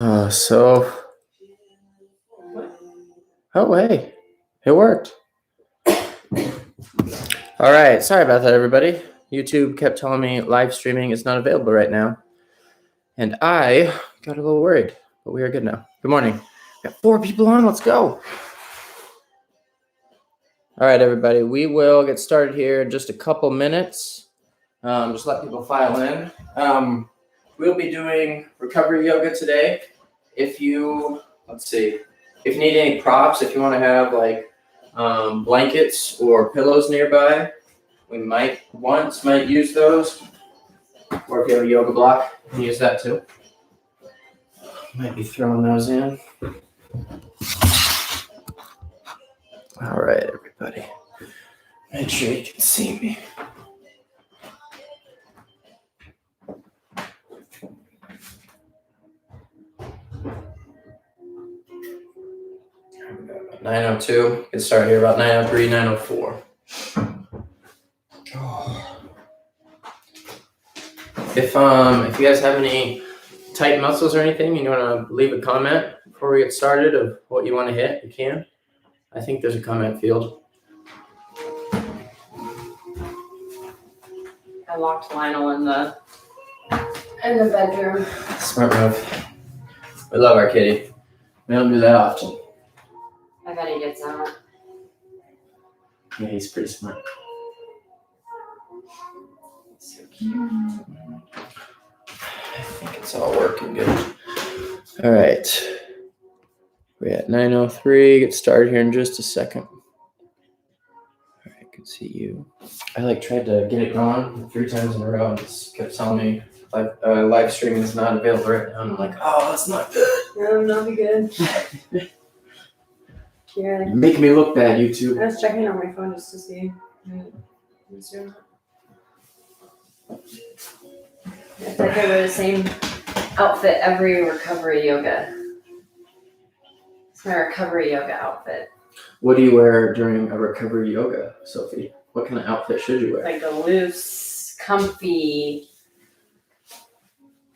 So, oh, hey, it worked. All right, sorry about that, everybody. YouTube kept telling me live streaming is not available right now, and I got a little worried, but we are good now. Good morning. We got 4 people on, let's go. All right, everybody, we will get started here in just a couple minutes. Just let people file in. We'll be doing recovery yoga today. If you need any props, if you want to have like blankets or pillows nearby, we might use those. Or if you have a yoga block, you can use that too. Might be throwing those in. All right, everybody. Make sure you can see me. There we go. 9:02. Get started here about 9:03, 9:04. If you guys have any tight muscles or anything, and you want to leave a comment before we get started of what you want to hit, you can. I think there's a comment field. I locked Lionel in the bedroom. Smart move. We love our kitty. We don't do that often. I bet he gets out. Yeah, he's pretty smart. So cute. I think it's all working good. All right. We're at 9:03. Get started here in just a second. All right, good to see you. I tried to get it going 3 times in a row and just kept telling me live streaming is not available right now. And I'm like, oh, that's not good. No, not be good. Yeah. You're making me look bad, YouTube. I was checking on my phone just to see. If I could wear the same outfit every recovery yoga. It's my recovery yoga outfit. What do you wear during a recovery yoga, Sophie? What kind of outfit should you wear? Like a loose, comfy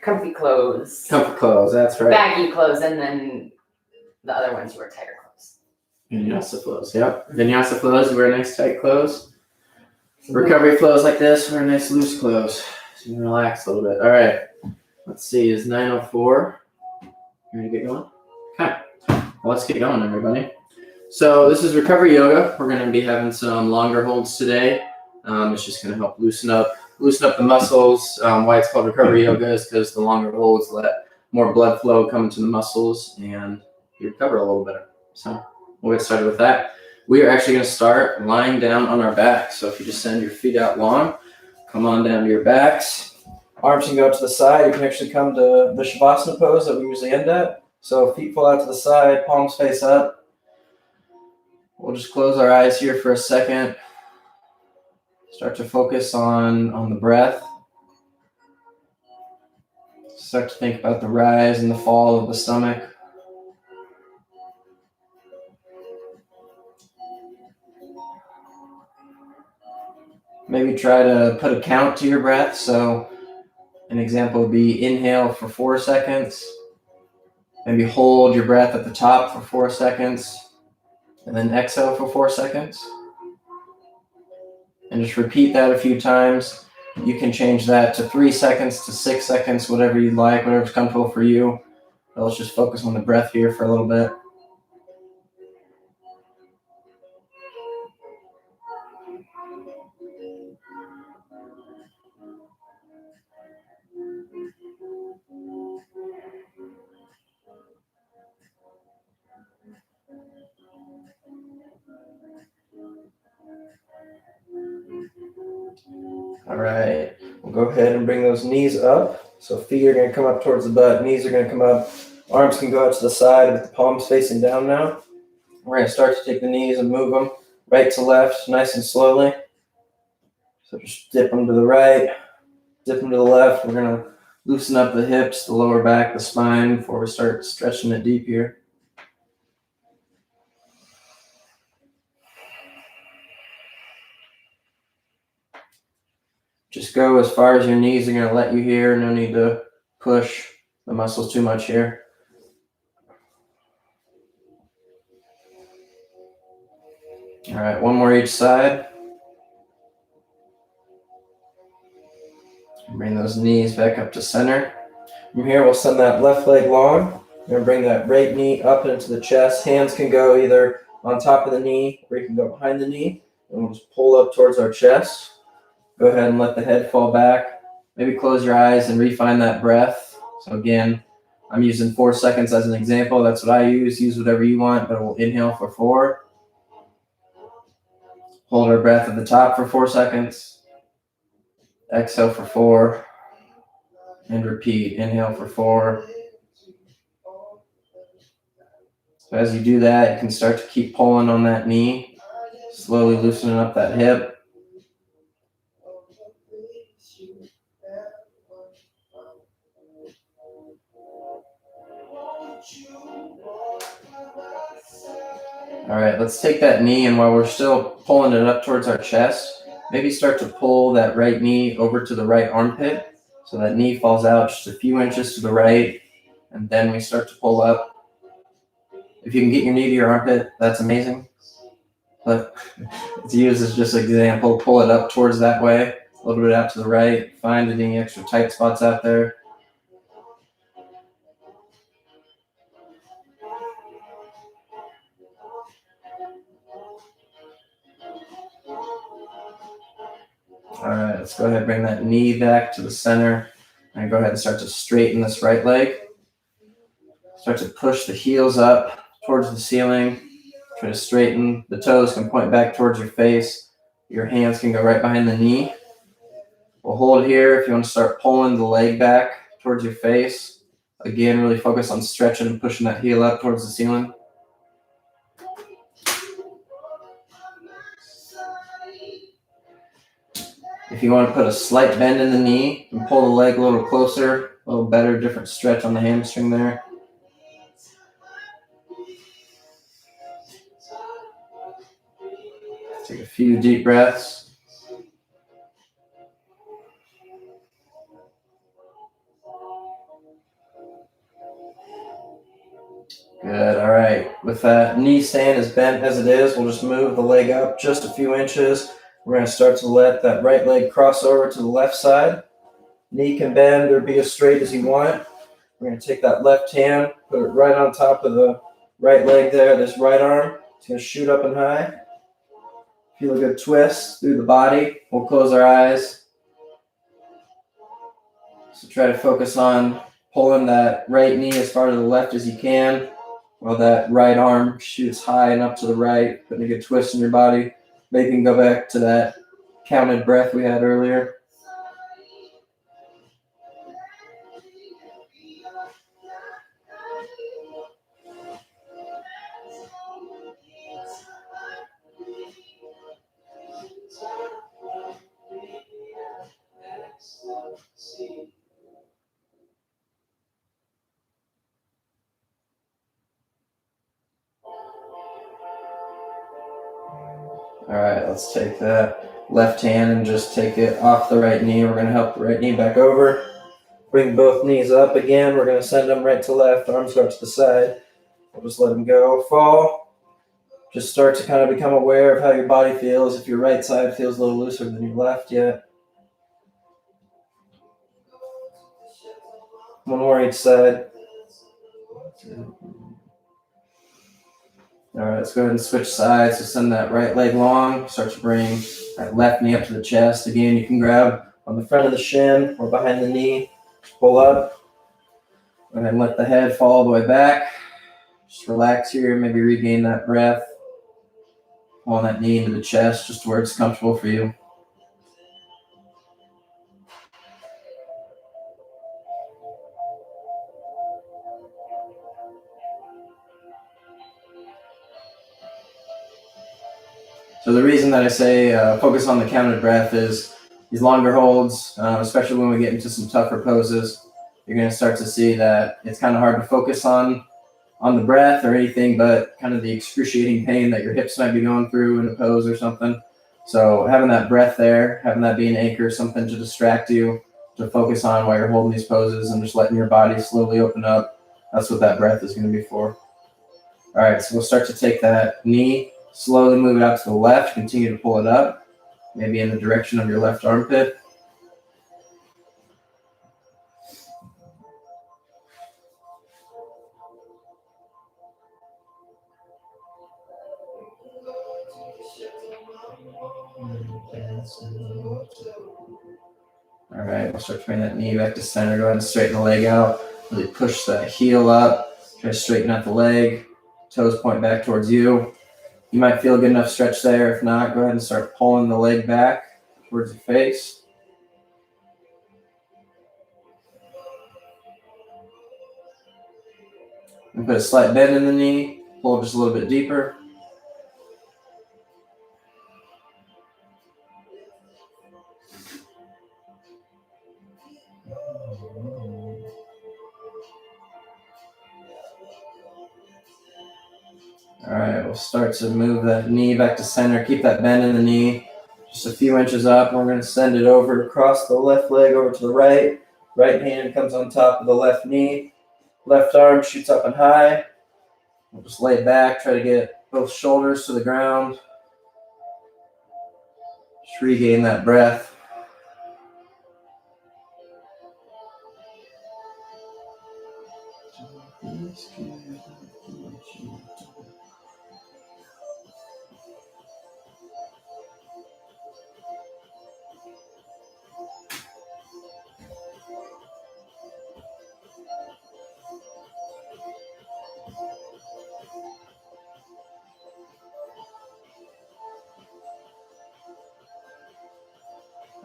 clothes. Comfy clothes, that's right. Baggy clothes, and then the other ones you wear tighter clothes. Vinyasa flows, yep. Vinyasa flows, you wear nice tight clothes. Recovery flows like this, wear nice loose clothes. So you can relax a little bit. All right, let's see, it's 9:04. You ready to get going? Okay, well, let's get going, everybody. So this is recovery yoga. We're going to be having some longer holds today. It's just going to help loosen up the muscles. Why it's called recovery yoga is because the longer holds let more blood flow come into the muscles and you recover a little better. So we'll get started with that. We are actually going to start lying down on our backs. So if you just send your feet out long, come on down to your backs. Arms can go to the side. You can actually come to the Shavasana pose that we usually end at. So feet pull out to the side, palms face up. We'll just close our eyes here for a second. Start to focus on the breath. Start to think about the rise and the fall of the stomach. Maybe try to put a count to your breath. So an example would be inhale for 4 seconds. Maybe hold your breath at the top for 4 seconds. And then exhale for 4 seconds. And just repeat that a few times. You can change that to 3 seconds to 6 seconds, whatever you like, whatever's comfortable for you. But let's just focus on the breath here for a little bit. All right, we'll go ahead and bring those knees up. So feet are going to come up towards the butt, knees are going to come up, arms can go out to the side with the palms facing down now. We're going to start to take the knees and move them right to left, nice and slowly. So just dip them to the right, dip them to the left. We're going to loosen up the hips, the lower back, the spine before we start stretching it deep here. Just go as far as your knees are going to let you here. No need to push the muscles too much here. All right, one more each side. Bring those knees back up to center. From here, we'll send that left leg long. We're gonna bring that right knee up into the chest. Hands can go either on top of the knee or you can go behind the knee. And we'll just pull up towards our chest. Go ahead and let the head fall back. Maybe close your eyes and refine that breath. So again, I'm using 4 seconds as an example. That's what I use. Use whatever you want, but we'll inhale for 4. Hold our breath at the top for 4 seconds. Exhale for 4. And repeat. Inhale for 4. So as you do that, you can start to keep pulling on that knee, slowly loosening up that hip. All right, let's take that knee, and while we're still pulling it up towards our chest, maybe start to pull that right knee over to the right armpit. So that knee falls out just a few inches to the right, and then we start to pull up. If you can get your knee to your armpit, that's amazing. But let's use as just an example. Pull it up towards that way, a little bit out to the right. Find any extra tight spots out there. All right, let's go ahead and bring that knee back to the center and go ahead and start to straighten this right leg. Start to push the heels up towards the ceiling. Try to straighten. The toes can point back towards your face. Your hands can go right behind the knee. We'll hold here if you want to start pulling the leg back towards your face. Again, really focus on stretching and pushing that heel up towards the ceiling. If you want to put a slight bend in the knee and pull the leg a little closer, a little better, different stretch on the hamstring there. Take a few deep breaths. Good, all right. With that knee staying as bent as it is, we'll just move the leg up just a few inches. We're going to start to let that right leg cross over to the left side. Knee can bend or be as straight as you want. We're going to take that left hand, put it right on top of the right leg there, this right arm. It's going to shoot up and high. Feel a good twist through the body. We'll close our eyes. So try to focus on pulling that right knee as far to the left as you can, while that right arm shoots high and up to the right, putting a good twist in your body. Maybe you can go back to that counted breath we had earlier. All right, let's take that left hand and just take it off the right knee. We're going to help the right knee back over. Bring both knees up again. We're going to send them right to left. Arms go to the side. We'll just let them go. Fall. Just start to kind of become aware of how your body feels. If your right side feels a little looser than your left yet. One more each side. All right, let's go ahead and switch sides. So send that right leg long. Start to bring that left knee up to the chest. Again, you can grab on the front of the shin or behind the knee. Pull up. Go ahead and let the head fall all the way back. Just relax here. Maybe regain that breath. Pulling that knee into the chest just where it's comfortable for you. So the reason that I say focus on the counted breath is these longer holds, especially when we get into some tougher poses, you're going to start to see that it's kind of hard to focus on the breath or anything but kind of the excruciating pain that your hips might be going through in a pose or something. So having that breath there, having that be an anchor, something to distract you, to focus on while you're holding these poses and just letting your body slowly open up, that's what that breath is going to be for. All right, so we'll start to take that knee Slowly move it out to the left. Continue to pull it up, maybe in the direction of your left armpit. All right, we'll start bringing that knee back to center. Go ahead and straighten the leg out. Really push that heel up. Try to straighten out the leg. Toes point back towards you. You might feel a good enough stretch there. If not, go ahead and start pulling the leg back towards your face. And put a slight bend in the knee. Pull just a little bit deeper. All right, we'll start to move that knee back to center. Keep that bend in the knee. Just a few inches up. We're going to send it over across the left leg over to the right. Right hand comes on top of the left knee. Left arm shoots up and high. We'll just lay back. Try to get both shoulders to the ground. Just regain that breath.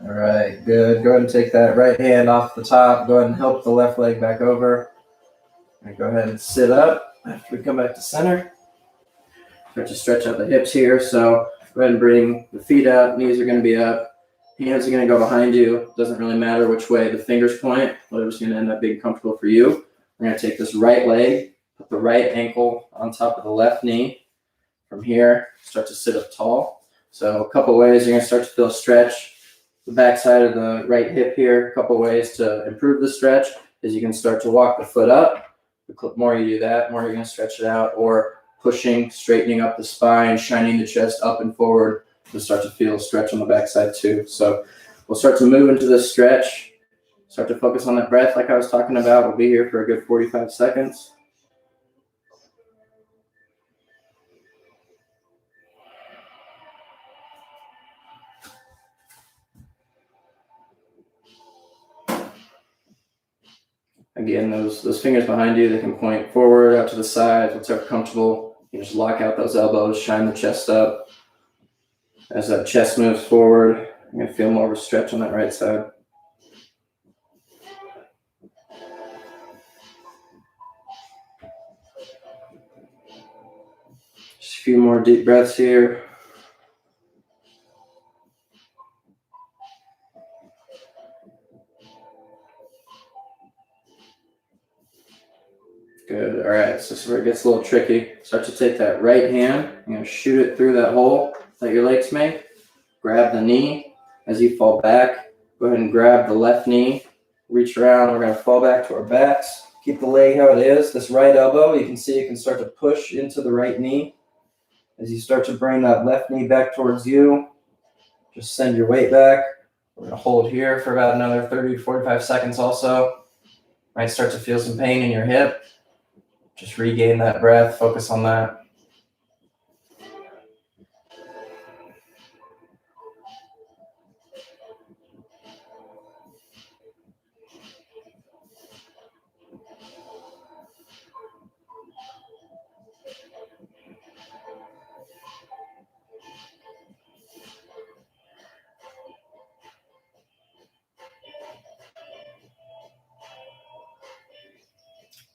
All right, good. Go ahead and take that right hand off the top. Go ahead and help the left leg back over. And go ahead and sit up after we come back to center. Start to stretch out the hips here. So go ahead and bring the feet up. Knees are going to be up. Hands are going to go behind you. Doesn't really matter which way the fingers point. Whatever's going to end up being comfortable for you. We're going to take this right leg, put the right ankle on top of the left knee. From here, start to sit up tall. So a couple ways you're going to start to feel a stretch. The back side of the right hip here. A couple ways to improve the stretch is you can start to walk the foot up. The more you do that, the more you're going to stretch it out. Or pushing, straightening up the spine, shining the chest up and forward. You'll start to feel a stretch on the backside too. So we'll start to move into this stretch. Start to focus on that breath like I was talking about. We'll be here for a good 45 seconds. Again, those fingers behind you, they can point forward, out to the side, whatever comfortable. You can just lock out those elbows, shine the chest up. As that chest moves forward, you're going to feel more of a stretch on that right side. Just a few more deep breaths here. Good. All right. So this is where it gets a little tricky. Start to take that right hand. You're going to shoot it through that hole that your legs make. Grab the knee as you fall back. Go ahead and grab the left knee. Reach around. We're going to fall back to our backs. Keep the leg how it is. This right elbow, you can see it can start to push into the right knee. As you start to bring that left knee back towards you, just send your weight back. We're going to hold here for about another 30 to 45 seconds also. Might start to feel some pain in your hip. Just regain that breath, focus on that.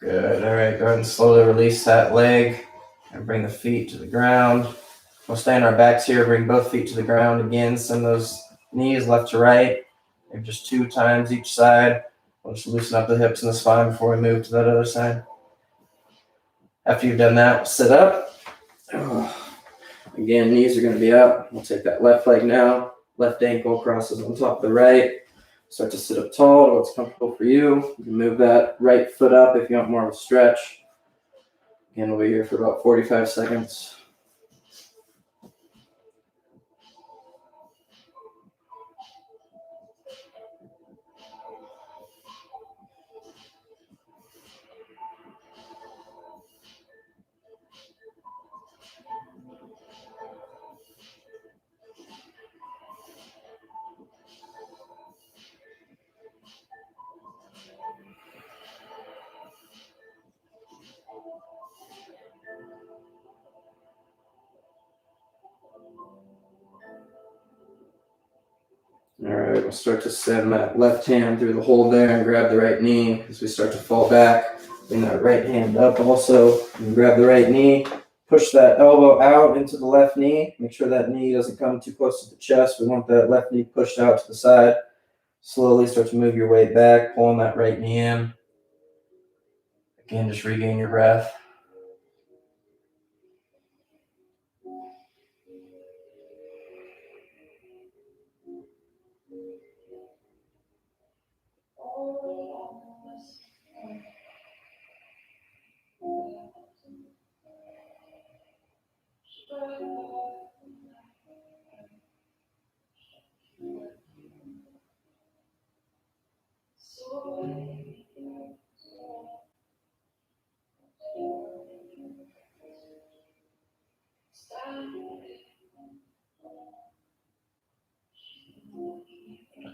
Good. All right, go ahead and slowly release that leg and bring the feet to the ground. We'll stay on our backs here, bring both feet to the ground again. Send those knees left to right, maybe just 2 times each side. We'll just loosen up the hips and the spine before we move to that other side. After you've done that, sit up. Again, knees are going to be up. We'll take that left leg now. Left ankle crosses on top of the right. Start to sit up tall to what's comfortable for you. You can move that right foot up if you want more of a stretch. Again, we'll be here for about 45 seconds. All right, we'll start to send that left hand through the hole there and grab the right knee as we start to fall back. Bring that right hand up also and grab the right knee. Push that elbow out into the left knee. Make sure that knee doesn't come too close to the chest. We want that left knee pushed out to the side. Slowly start to move your weight back, pulling that right knee in. Again, just regain your breath.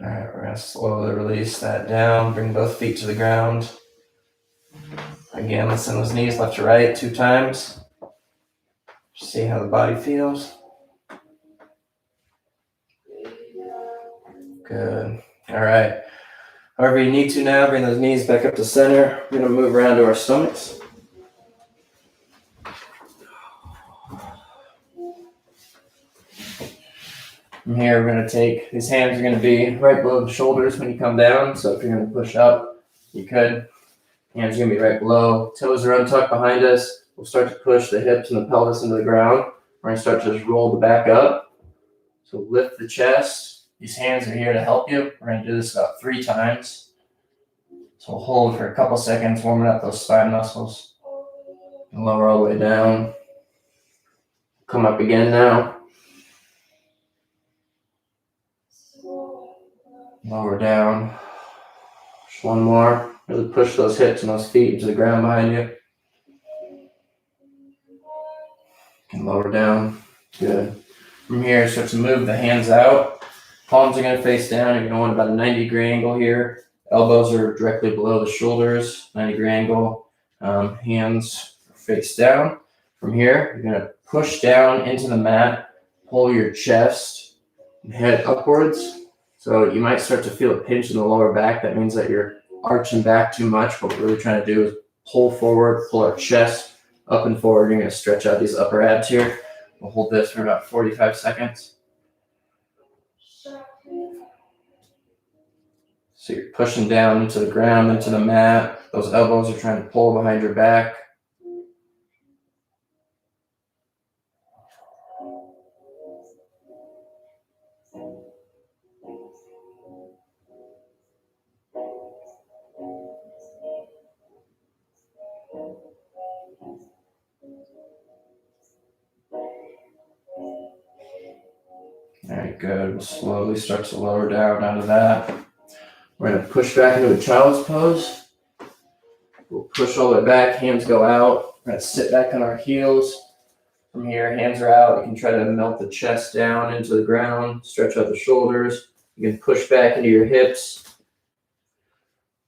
All right, we're going to slowly release that down. Bring both feet to the ground. Again, let's send those knees left to right 2 times. See how the body feels. Good. All right. However you need to now, bring those knees back up to center. We're going to move around to our stomachs. From here, we're going to take, these hands are going to be right below the shoulders when you come down. So if you're going to push up, you could. Hands are going to be right below. Toes are untucked behind us. We'll start to push the hips and the pelvis into the ground. We're going to start to just roll the back up. So lift the chest. These hands are here to help you. We're going to do this about 3 times. So we'll hold for a couple seconds, warming up those spine muscles. And lower all the way down. Come up again now. Lower down. Just one more. Really push those hips and those feet into the ground behind you. And lower down. Good. From here, start to move the hands out. Palms are going to face down. You're going about a 90-degree angle here. Elbows are directly below the shoulders, 90-degree angle. Hands face down. From here, you're going to push down into the mat. Pull your chest and head upwards. So you might start to feel a pinch in the lower back. That means that you're arching back too much. What we're really trying to do is pull forward, pull our chest up and forward. You're going to stretch out these upper abs here. We'll hold this for about 45 seconds. So you're pushing down into the ground, into the mat. Those elbows are trying to pull behind your back. All right, good. We'll slowly start to lower down out of that. We're going to push back into a child's pose. We'll push all the way back, hands go out. We're going to sit back on our heels. From here, hands are out. You can try to melt the chest down into the ground, stretch out the shoulders. You can push back into your hips.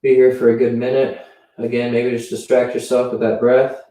Be here for a good minute. Again, maybe just distract yourself with that breath.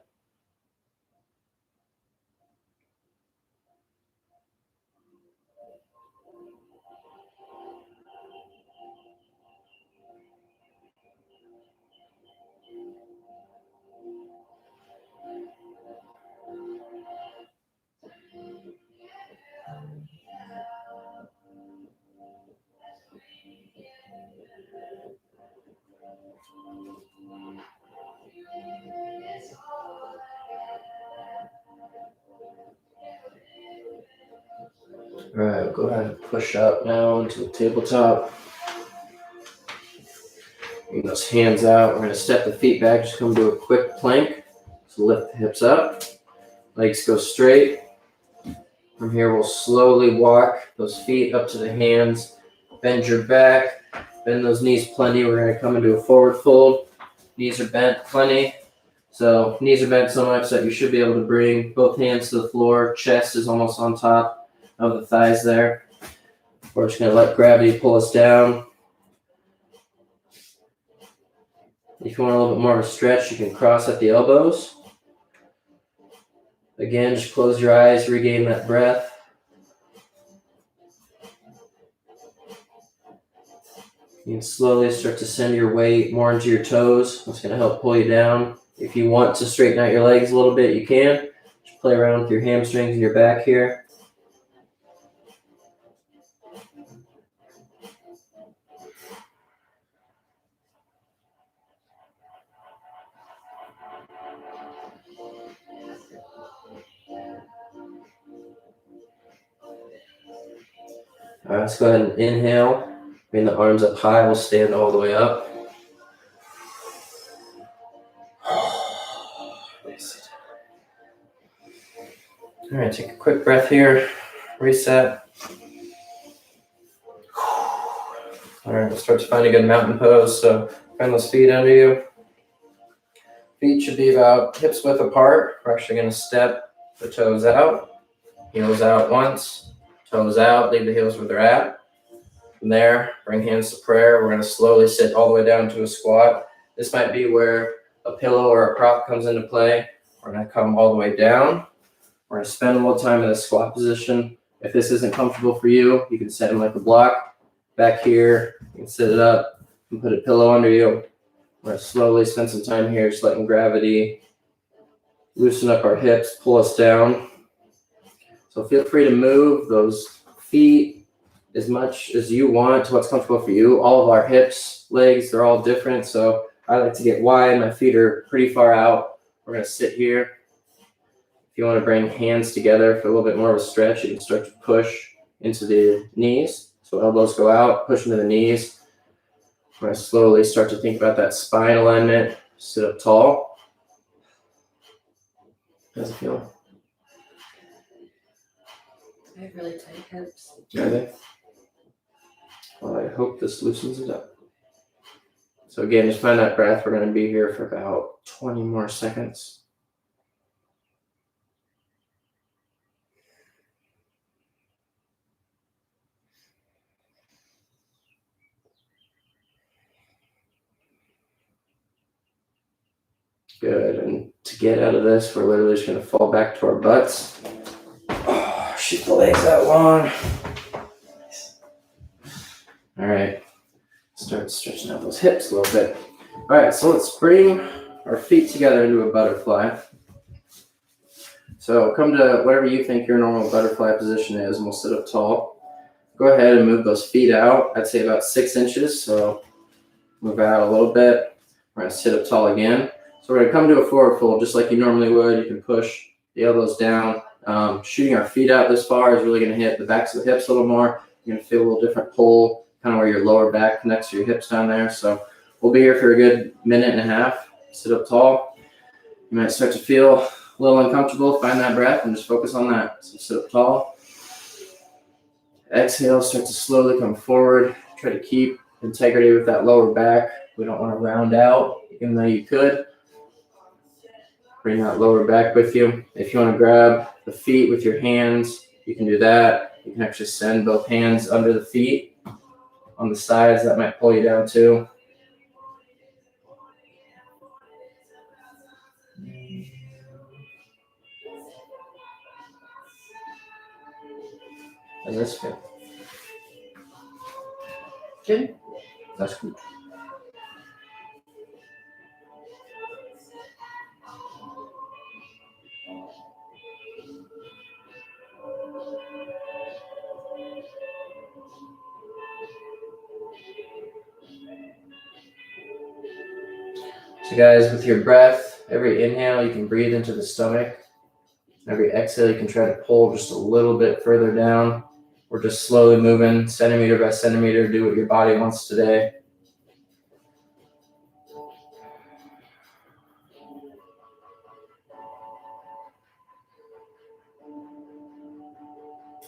All right, go ahead and push up now into the tabletop. Bring those hands out. We're going to step the feet back, just come to a quick plank. So lift the hips up. Legs go straight. From here, we'll slowly walk those feet up to the hands. Bend your back. Bend those knees plenty. We're going to come into a forward fold. Knees are bent plenty. So knees are bent so much that you should be able to bring both hands to the floor. Chest is almost on top of the thighs there. We're just going to let gravity pull us down. If you want a little bit more of a stretch, you can cross at the elbows. Again, just close your eyes, regain that breath. You can slowly start to send your weight more into your toes. That's going to help pull you down. If you want to straighten out your legs a little bit, you can. Just play around with your hamstrings and your back here. All right, let's go ahead and inhale. Bring the arms up high. We'll stand all the way up. All right, take a quick breath here. Reset. All right, we'll start to find a good mountain pose. So find those feet under you. Feet should be about hips width apart. We're actually going to step the toes out. Heels out once. Toes out. Leave the heels where they're at. From there, bring hands to prayer. We're going to slowly sit all the way down to a squat. This might be where a pillow or a prop comes into play. We're going to come all the way down. We're going to spend a little time in the squat position. If this isn't comfortable for you, you can set them like a block. Back here, you can sit it up and put a pillow under you. We're going to slowly spend some time here, just letting gravity loosen up our hips, pull us down. So feel free to move those feet as much as you want to what's comfortable for you. All of our hips, legs, they're all different. So I like to get wide. My feet are pretty far out. We're going to sit here. If you want to bring hands together for a little bit more of a stretch, you can start to push into the knees. So elbows go out, push into the knees. We're going to slowly start to think about that spine alignment. Sit up tall. How's it feel? I have really tight hips. Are they? Well, I hope this loosens it up. So again, just find that breath. We're going to be here for about 20 more seconds. Good. And to get out of this, we're literally just going to fall back to our butts. Oh, shoot the legs out long. All right. Start stretching out those hips a little bit. All right. So let's bring our feet together into a butterfly. So come to whatever you think your normal butterfly position is, and we'll sit up tall. Go ahead and move those feet out. I'd say about 6 inches. So move out a little bit. We're going to sit up tall again. So we're going to come to a forward fold just like you normally would. You can push the elbows down. Shooting our feet out this far is really going to hit the backs of the hips a little more. You're going to feel a little different pull, kind of where your lower back connects to your hips down there. So we'll be here for a good minute and a half. Sit up tall. You might start to feel a little uncomfortable. Find that breath and just focus on that. So sit up tall. Exhale, start to slowly come forward. Try to keep integrity with that lower back. We don't want to round out, even though you could. Bring that lower back with you. If you want to grab the feet with your hands, you can do that. You can actually send both hands under the feet on the sides. That might pull you down too. How's this feel? Good. That's good. So guys, with your breath, every inhale you can breathe into the stomach. Every exhale you can try to pull just a little bit further down. We're just slowly moving centimeter by centimeter. Do what your body wants today.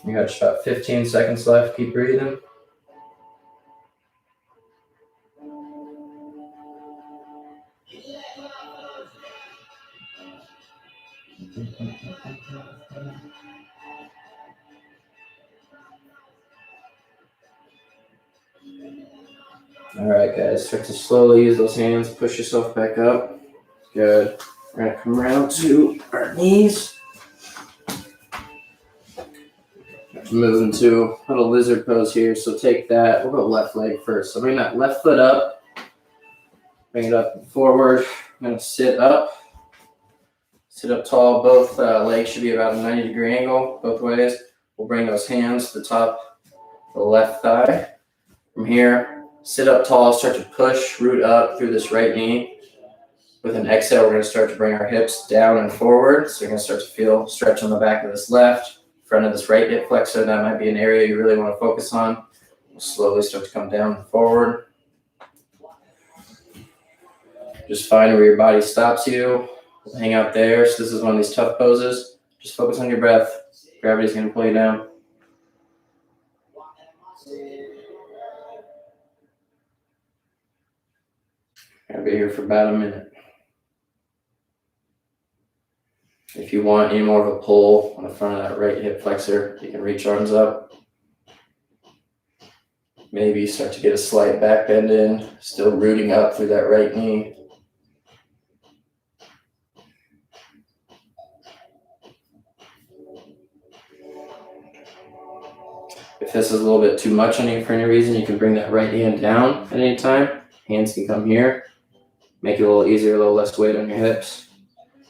You got just about 15 seconds left. Keep breathing. All right, guys, start to slowly use those hands. Push yourself back up. Good. We're going to come around to our knees. Move into a little lizard pose here. So take that. We'll go left leg first. So bring that left foot up. Bring it up and forward. I'm going to sit up. Sit up tall. Both legs should be about a 90-degree angle both ways. We'll bring those hands to the top of the left thigh. From here, sit up tall. Start to push, root up through this right knee. With an exhale, we're going to start to bring our hips down and forward. So you're going to start to feel stretch on the back of this left, front of this right hip flexor. That might be an area you really want to focus on. We'll slowly start to come down and forward. Just find where your body stops you. Hang out there. So this is one of these tough poses. Just focus on your breath. Gravity's going to pull you down. I'll be here for about a minute. If you want any more of a pull on the front of that right hip flexor, you can reach arms up. Maybe start to get a slight back bend in, still rooting up through that right knee. If this is a little bit too much on you for any reason, you can bring that right hand down at any time. Hands can come here. Make it a little easier, a little less weight on your hips.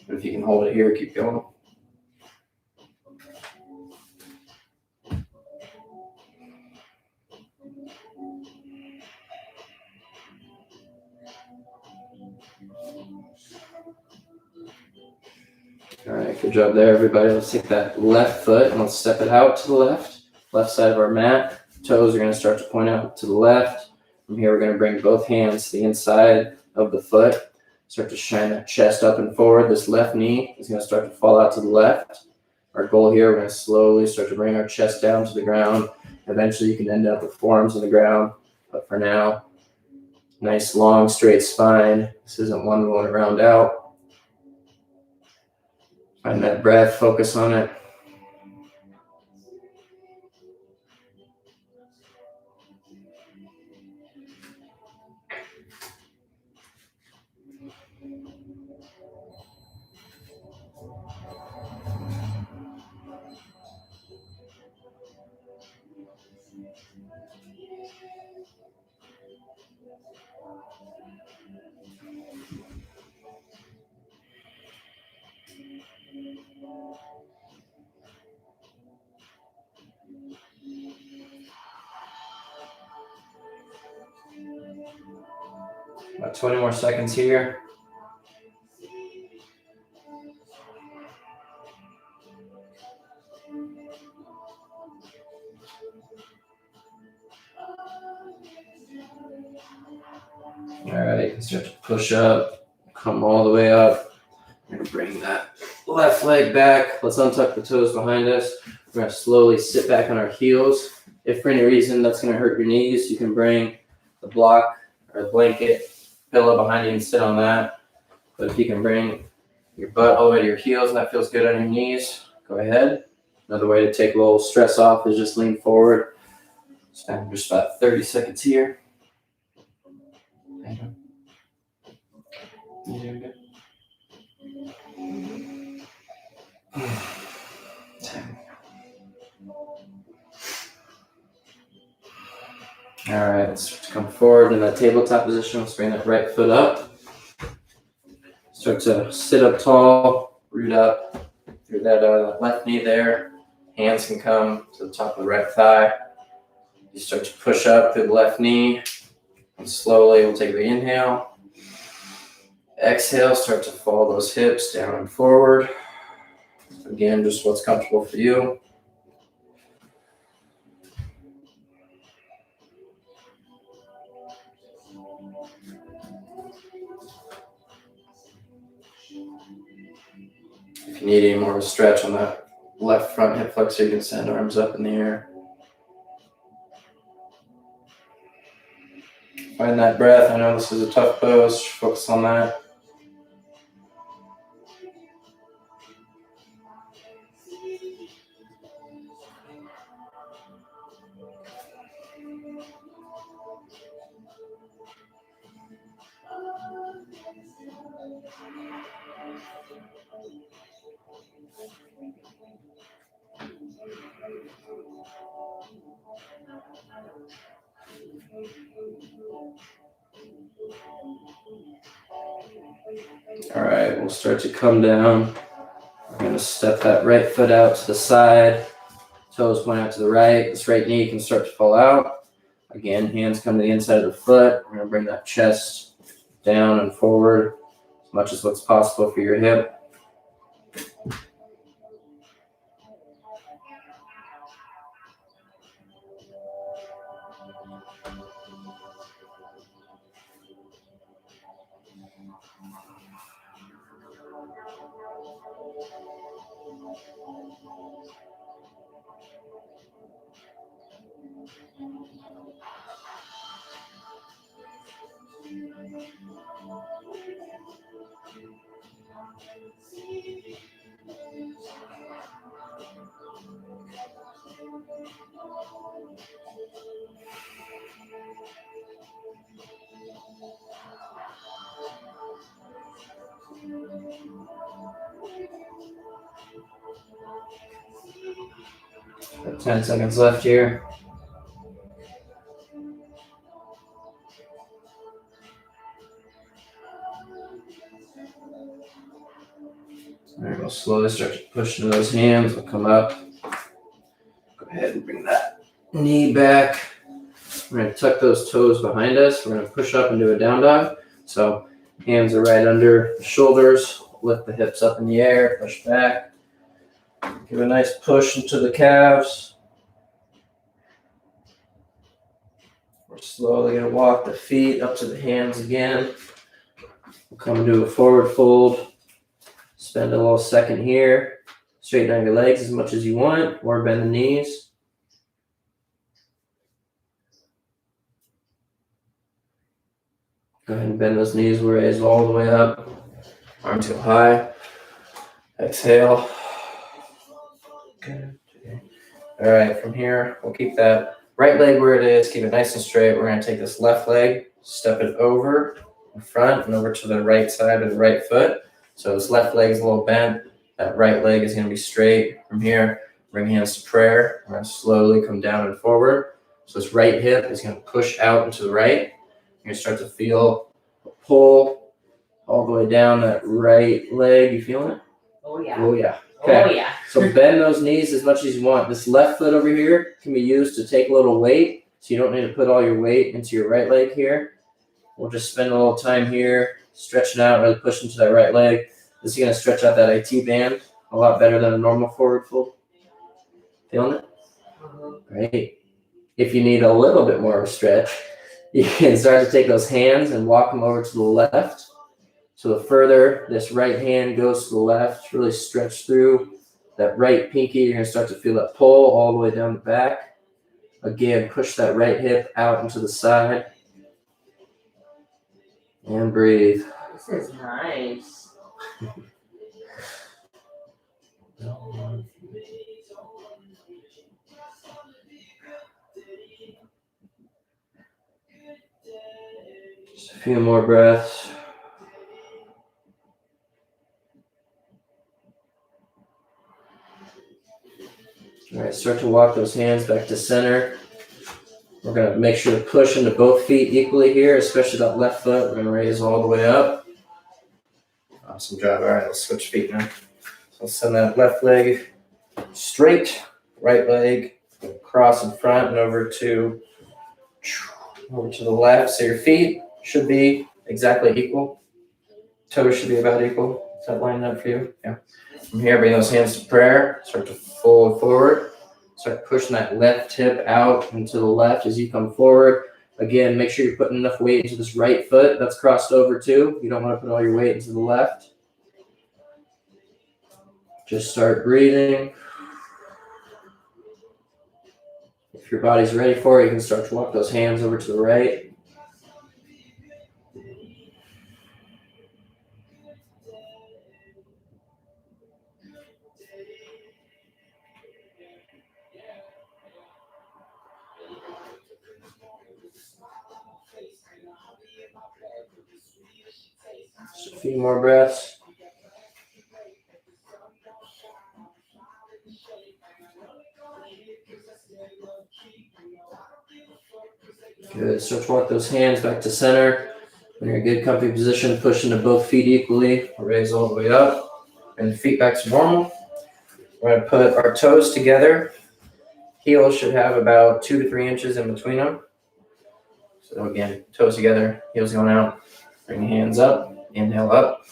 But if you can hold it here, keep going. All right, good job there, everybody. Let's take that left foot and let's step it out to the left side of our mat. Toes are going to start to point out to the left. From here, we're going to bring both hands to the inside of the foot. Start to shine that chest up and forward. This left knee is going to start to fall out to the left. Our goal here, we're going to slowly start to bring our chest down to the ground. Eventually, you can end up with forearms on the ground. But for now, nice, long, straight spine. This isn't one we want to round out. Find that breath, focus on it. About 20 more seconds here. All right, you can start to push up, come all the way up. We're gonna bring that left leg back. Let's untuck the toes behind us. We're gonna slowly sit back on our heels. If for any reason that's gonna hurt your knees, you can bring the block or the blanket pillow behind you and sit on that. But if you can bring your butt all the way to your heels and that feels good on your knees, go ahead. Another way to take a little stress off is just lean forward. Spend just about 30 seconds here. You doing good? All right, let's come forward in that tabletop position. Let's bring that right foot up. Start to sit up tall, root up through that left knee there. Hands can come to the top of the right thigh. You start to push up through the left knee. And slowly we'll take the inhale. Exhale, start to fall those hips down and forward. Again, just what's comfortable for you. If you need any more of a stretch on that left front hip flexor, you can send arms up in the air. Find that breath. I know this is a tough pose. Focus on that. All right, we'll start to come down. We're going to step that right foot out to the side. Toes point out to the right. This right knee can start to fall out. Again, hands come to the inside of the foot. We're going to bring that chest down and forward as much as what's possible for your hip. Got 10 seconds left here. All right, we'll slowly start to push into those hands. We'll come up. Go ahead and bring that knee back. We're going to tuck those toes behind us. We're going to push up and do a down dog. So hands are right under the shoulders. Lift the hips up in the air. Push back. Give a nice push into the calves. We're slowly going to walk the feet up to the hands again. We'll come into a forward fold. Spend a little second here. Straighten out your legs as much as you want, or bend the knees. Go ahead and bend those knees, raise all the way up. Arms go high. Exhale. Good. All right, from here, we'll keep that right leg where it is. Keep it nice and straight. We're going to take this left leg, step it over in front and over to the right side of the right foot. So this left leg is a little bent. That right leg is going to be straight. From here, bring hands to prayer. We're going to slowly come down and forward. So this right hip is going to push out into the right. You're going to start to feel a pull all the way down that right leg. You feeling it? Oh, yeah. Oh, yeah. Okay. Oh, yeah. So bend those knees as much as you want. This left foot over here can be used to take a little weight. So you don't need to put all your weight into your right leg here. We'll just spend a little time here, stretching out, really push into that right leg. This is going to stretch out that IT band a lot better than a normal forward fold. Feeling it? Great. If you need a little bit more of a stretch, you can start to take those hands and walk them over to the left. So the further this right hand goes to the left, really stretch through that right pinky. You're going to start to feel that pull all the way down the back. Again, push that right hip out into the side. And breathe. This is nice. Just a few more breaths. All right, start to walk those hands back to center. We're going to make sure to push into both feet equally here, especially that left foot. We're going to raise all the way up. Awesome job. All right, let's switch feet now. So send that left leg straight, right leg cross in front and over to the left. So your feet should be exactly equal. Toes should be about equal. Is that lining up for you? Yeah. From here, bring those hands to prayer. Start to fold forward. Start pushing that left hip out and to the left as you come forward. Again, make sure you're putting enough weight into this right foot that's crossed over too. You don't want to put all your weight into the left. Just start breathing. If your body's ready for it, you can start to walk those hands over to the right. Just a few more breaths. Good. Start to walk those hands back to center. When you're in a good comfy position, push into both feet equally. Raise all the way up. And feet back to normal. We're going to put our toes together. Heels should have about 2 to 3 inches in between them. So again, toes together, heels going out. Bring your hands up. Inhale up.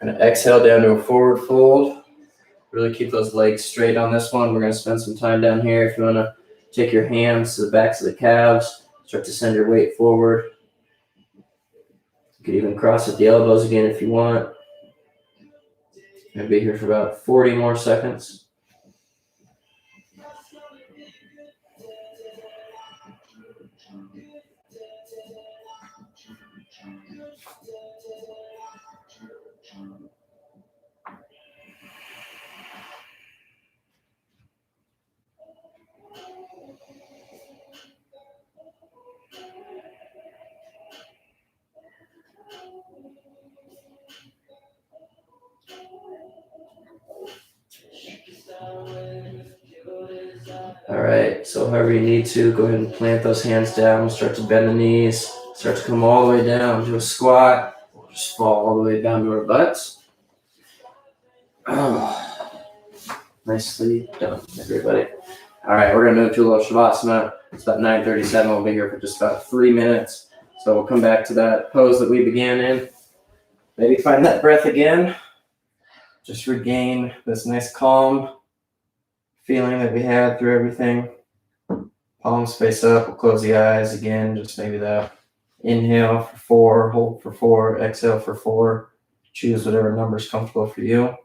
And exhale down to a forward fold. Really keep those legs straight on this one. We're going to spend some time down here. If you want to take your hands to the backs of the calves, start to send your weight forward. You could even cross at the elbows again if you want. I'll be here for about 40 more seconds. All right, so however you need to, go ahead and plant those hands down. Start to bend the knees. Start to come all the way down to a squat. Just fall all the way down to our butts. Oh, nicely done, everybody. All right, we're going to move to a little Shavasana. It's about 9:37. We'll be here for just about 3 minutes. So we'll come back to that pose that we began in. Maybe find that breath again. Just regain this nice calm feeling that we had through everything. Palms face up. We'll close the eyes again. Just maybe that. Inhale for 4. Hold for 4. Exhale for 4. Choose whatever number is comfortable for you.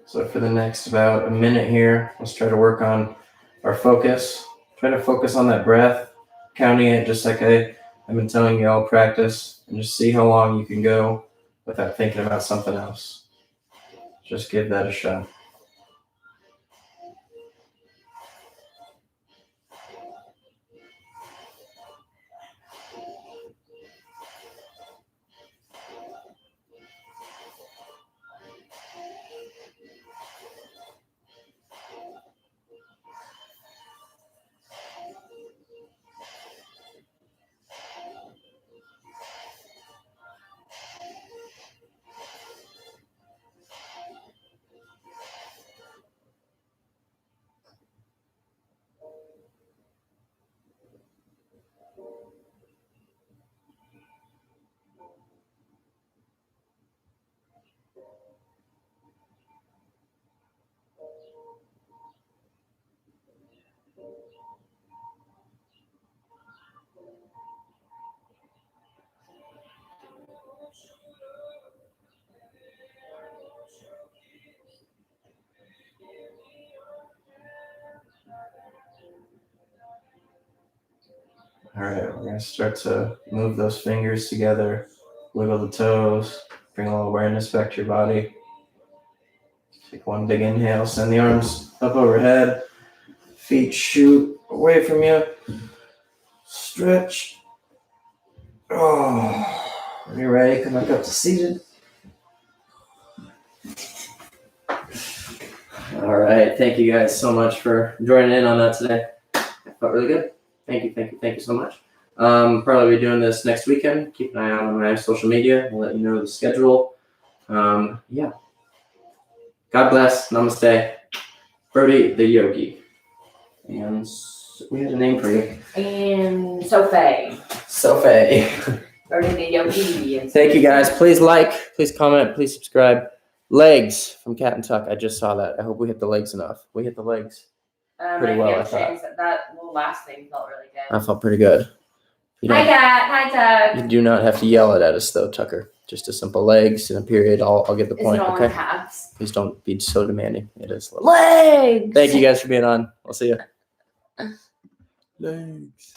So for the next about a minute here, let's try to work on our focus. Try to focus on that breath, counting it just like I've been telling you all practice, and just see how long you can go without thinking about something else. Just give that a shot. All right, we're going to start to move those fingers together, wiggle the toes, bring a little awareness back to your body. Take one big inhale, send the arms up overhead, feet shoot away from you, stretch. Oh, when you're ready, come back up to seated. All right, thank you guys so much for joining in on that today. It felt really good. Thank you so much. Probably be doing this next weekend. Keep an eye out on my social media. We'll let you know the schedule. Yeah. God bless. Namaste. Brody the Yogi. And we have a name for you. And Sophie. Sophie. Brody the Yogi. Thank you guys. Please like, please comment, please subscribe. Legs from Cat and Tuck. I just saw that. I hope we hit the legs enough. We hit the legs. Pretty my well, I hamstrings, that little last thing felt really good. I felt pretty good. Hi, Cat. Hi, You Doug. do not have to yell it at us, though, Tucker. Just a simple legs and a period. I'll get the Is point. it all Okay. in caps? Please don't be so demanding. It is. Legs. Thank you guys for being on. We'll see you. Legs.